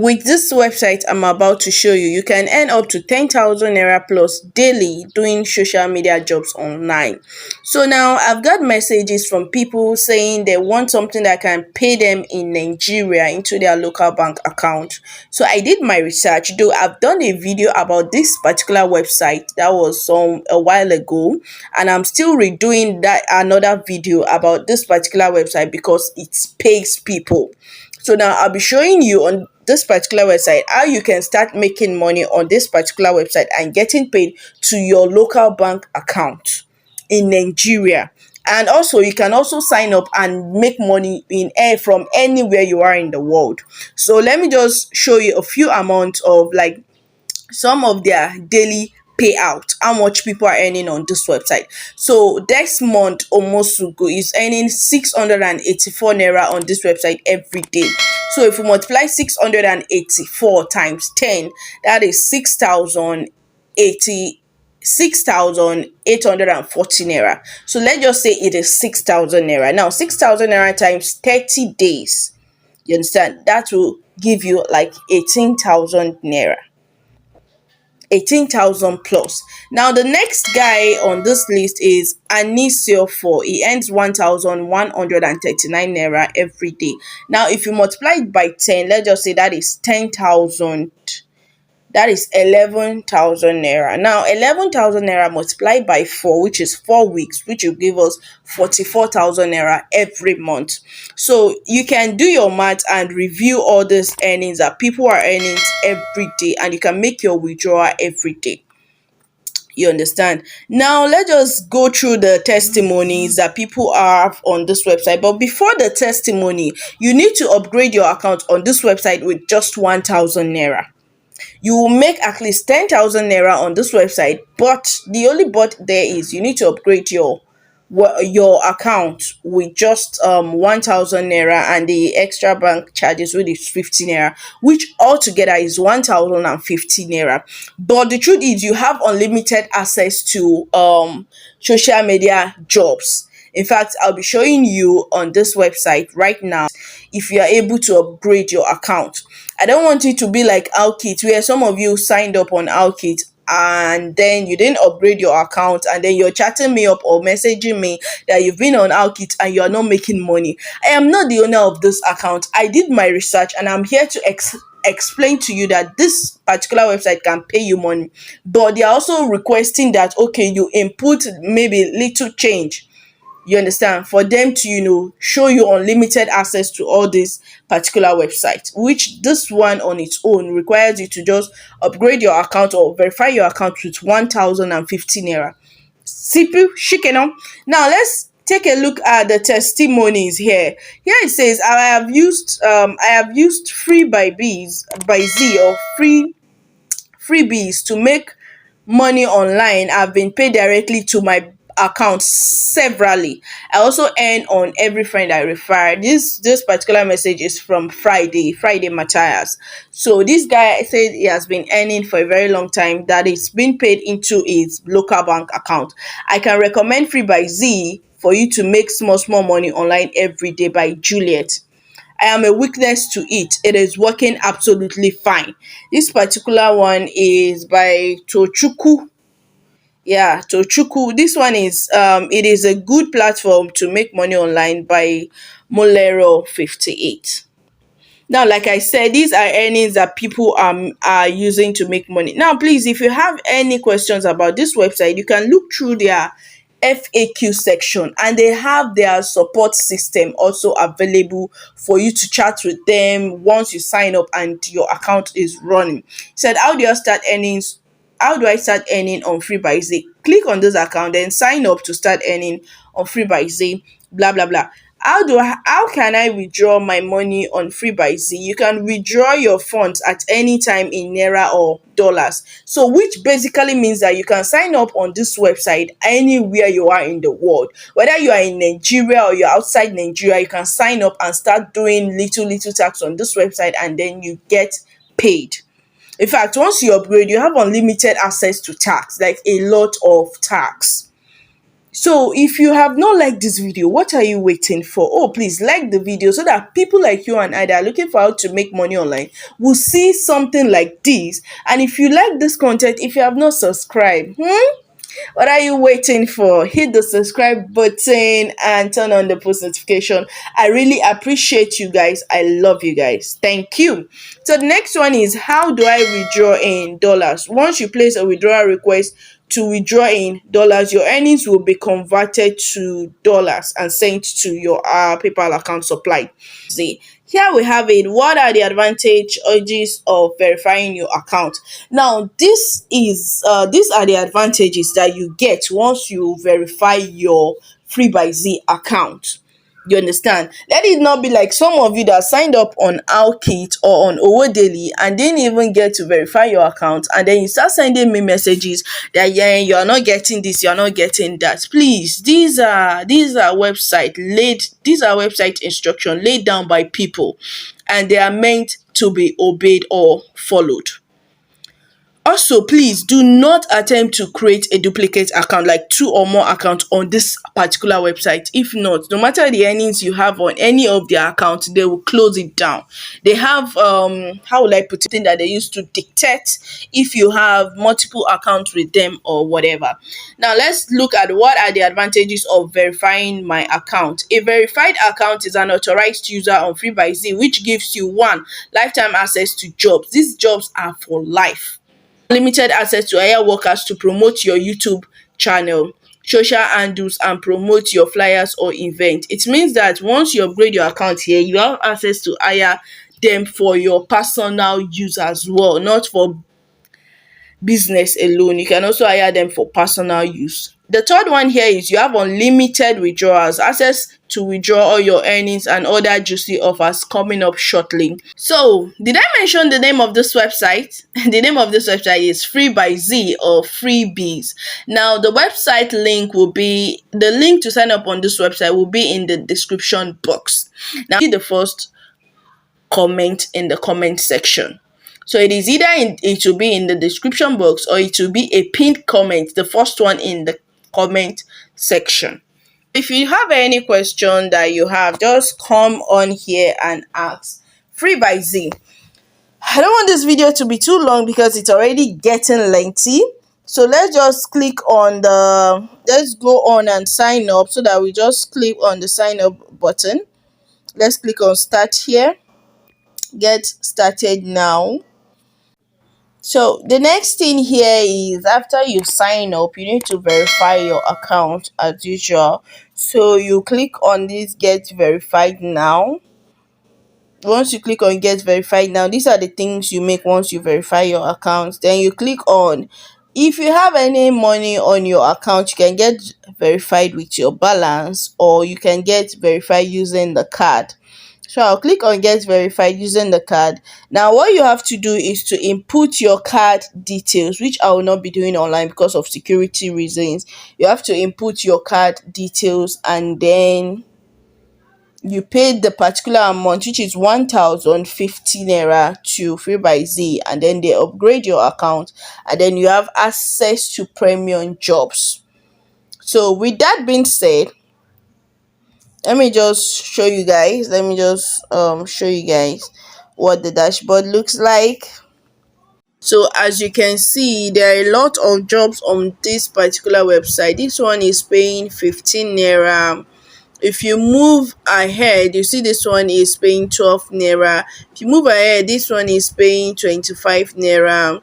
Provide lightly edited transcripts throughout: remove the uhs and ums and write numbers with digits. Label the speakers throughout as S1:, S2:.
S1: With this website I'm about to show you, you can earn up to 10,000 naira plus daily doing social media jobs online. So now I've got messages from people saying they want something that can pay them in Nigeria into their local bank account. So I did my research, though I've done a video about this particular website that was a while ago, and I'm still redoing that another video about this particular website because it pays people. So now I'll be showing you on this particular website how you can start making money on this particular website and getting paid to your local bank account in Nigeria. And also you can also sign up and make money in air from anywhere you are in the world. So let me just show you a few amounts of like some of their daily payout, how much people are earning on this website. So this month Omosugo is earning 684 naira on this website every day. So if you multiply 684 times 10, that is 6,840 naira. So let's just say it is 6,000 naira. Now 6,000 naira times 30 days, you understand, that will give you like 18,000 naira. 18,000 plus. Now the next guy on this list is Anisio 4. He earns 1,139 naira every day. Now if you multiply it by 10, let's just say that is 10,000. That is 11,000 naira. Now 11,000 naira multiplied by 4, which is 4 weeks, which will give us 44,000 naira every month. So you can do your math and review all these earnings that people are earning every day, and you can make your withdrawal every day. You understand? Now let's just go through the testimonies that people have on this website. But before the testimony, you need to upgrade your account on this website with just 1,000 naira. You will make at least 10,000 naira on this website, but the only but there is you need to upgrade your account with just 1,000 naira and the extra bank charges, which is 50 naira, which altogether is 1,050 naira. But the truth is you have unlimited access to social media jobs. In fact, I'll be showing you on this website right now if you are able to upgrade your account. I don't want it to be like Alkit, where some of you signed up on Alkit and then you didn't upgrade your account and then you're chatting me up or messaging me that you've been on Alkit and you're not making money. I am not the owner of this account. I did my research and I'm here to explain to you that this particular website can pay you money, but they are also requesting that okay, you input maybe little change, you understand, for them to show you unlimited access to all these particular websites, which this one on its own requires you to just upgrade your account or verify your account with 1,050 naira. Simple shikeno. Now let's take a look at the testimonies here. Here it says I have used free by Z or freebies to make money online. I've been paid directly to my account severally. I also earn on every friend I refer. This particular message is from Friday Matthias. So this guy said he has been earning for a very long time, that it's been paid into his local bank account. I can recommend Free by Z for you to make small money online every day by Juliet. I am a witness to it. It is working absolutely fine. This particular one is by Tochukwu. Yeah, Tochukwu. This one is it is a good platform to make money online by Molero 58. Now, like I said, these are earnings that people are using to make money. Now, please, if you have any questions about this website, you can look through their FAQ section, and they have their support system also available for you to chat with them once you sign up and your account is running. It said, how do I start earning on Free by Z? Click on this account, then sign up to start earning on Free by Z, blah blah blah. How can I withdraw my money on Free by Z? You can withdraw your funds at any time in naira or dollars. So which basically means that you can sign up on this website anywhere you are in the world. Whether you are in Nigeria or you're outside Nigeria, you can sign up and start doing little tax on this website, and then you get paid. In fact, once you upgrade, you have unlimited access to tax, like a lot of tax. So if you have not liked this video, what are you waiting for? Oh, please like the video so that people like you and I that are looking for how to make money online will see something like this. And if you like this content, if you have not subscribed, what are you waiting for? Hit the subscribe button and turn on the post notification. I really appreciate you guys. I love you guys. Thank you. So the next one is, how do I withdraw in dollars? Once you place a withdrawal request to withdraw in dollars, your earnings will be converted to dollars and sent to your PayPal account supply. See, here we have it. What are the advantages of verifying your account? Now, these are the advantages that you get once you verify your Free by Z account. You understand? Let it not be like some of you that signed up on Outkit or on Owo Daily and didn't even get to verify your account, and then you start sending me messages that, yeah, you are not getting this, you are not getting that. Please, these are website instruction laid down by people, and they are meant to be obeyed or followed. Also, please do not attempt to create a duplicate account, like two or more accounts on this particular website. If not, no matter the earnings you have on any of their accounts, they will close it down. They have how will I put it, thing that they used to dictate if you have multiple accounts with them or whatever. Now let's look at what are the advantages of verifying my account. A verified account is an authorized user on FreeByZ, which gives you one, lifetime access to jobs. These jobs are for life. Limited access to hire workers to promote your YouTube channel, social handles, and promote your flyers or event. It means that once you upgrade your account here, you have access to hire them for your personal use as well, not for business alone. You can also hire them for personal use. The third one here is you have unlimited withdrawals, access to withdraw all your earnings and other juicy offers coming up shortly. So, did I mention the name of this website? The name of this website is Free by Z or Freebies. Now, the website link will be, the link to sign up on this website will be in the description box. Now, see the first comment in the comment section. So it is either it will be in the description box or it will be a pinned comment, the first one in the comment section. If you have any question that you have, just come on here and ask. Free by Z. I don't want this video to be too long because it's already getting lengthy. So let's just click on let's go on and sign up, so that we just click on the sign up button. Let's click on start here. Get started now. So the next thing here is, after you sign up, you need to verify your account as usual. So you click on this get verified now. Once you click on get verified now, these are the things you make once you verify your account. Then you click on, if you have any money on your account, you can get verified with your balance, or you can get verified using the card. So I'll click on get verified using the card. Now what you have to do is to input your card details, which I will not be doing online because of security reasons. You have to input your card details, and then you paid the particular amount, which is 1050 naira to Free by Z, and then they upgrade your account, and then you have access to premium jobs. So with that being said, let me just show you guys what the dashboard looks like. So as you can see, there are a lot of jobs on this particular website. This one is paying 15 naira. If you move ahead, you see this one is paying 12 naira. If you move ahead, this one is paying 25 naira.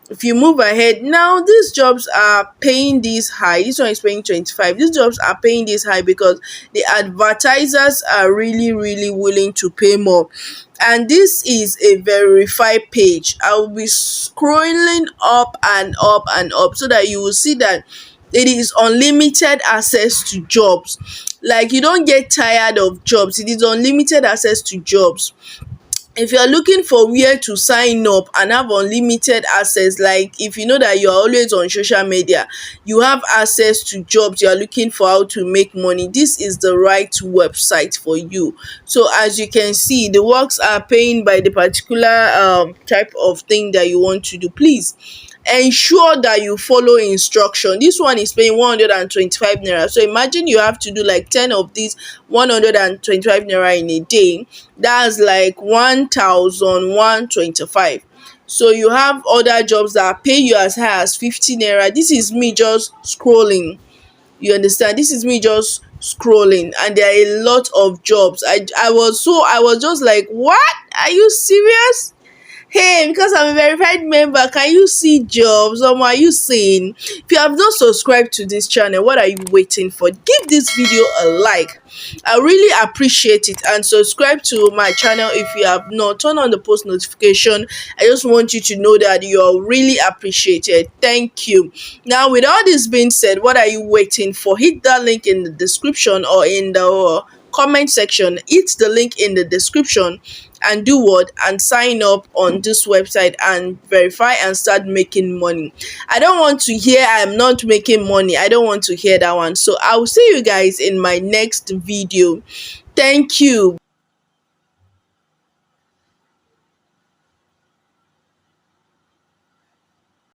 S1: If you move ahead, now these jobs are paying this high. This one is paying 25. These jobs are paying this high because the advertisers are really willing to pay more. And this is a verified page. I will be scrolling up and up and up so that you will see that it is unlimited access to jobs. Like, you don't get tired of jobs. It is unlimited access to jobs. if you're looking for where to sign up and have unlimited access, like if you know that you're always on social media, you have access to jobs, you're looking for how to make money, this is the right website for you. So as you can see, the works are paying by the particular type of thing that you want to do. Please ensure that you follow instruction. This one is paying 125 naira, so imagine you have to do like 10 of these 125 naira in a day. That's like 1125. So you have other jobs that pay you as high as 50 naira. This is me just scrolling, you understand, this is me just scrolling, and there are a lot of jobs. I was just like, what, are you serious? Hey, because I'm a verified member, can you see jobs? Are you seeing? If you have not subscribed to this channel, what are you waiting for? Give this video a like. I really appreciate it, and subscribe to my channel if you have not. Turn on the post notification. I just want you to know that you're really appreciated. Thank you. Now, with all this being said, what are you waiting for? Hit that link in the description or in the comment section. Hit the link in the description and do what, and sign up on this website and verify and start making money. I don't want to hear I'm not making money. I don't want to hear that one. So I will see you guys in my next video. Thank you.